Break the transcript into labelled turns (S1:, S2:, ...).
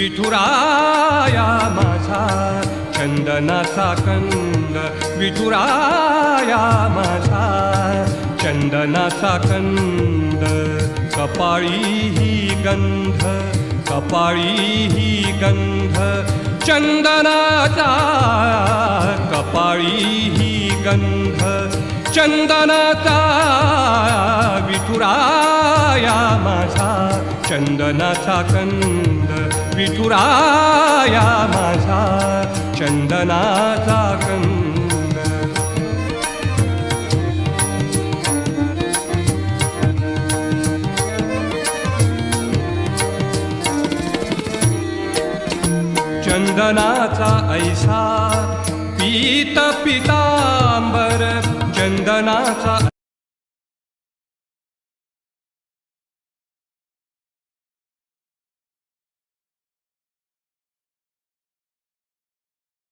S1: विठुराया माझा चंदनाचा कंद, विठुराया माझा चंदनाचा कंद. कपाळी ही गंध, कपाळी ही गंध चंदनाचा, कपाळी ही गंध चंदनाचा. विठुराया माझा चंदनाचा कंद, विठुराया माझा चंदनाचा कंद. चंदनाचा ऐसा पीत पितांबर, चंदनाचा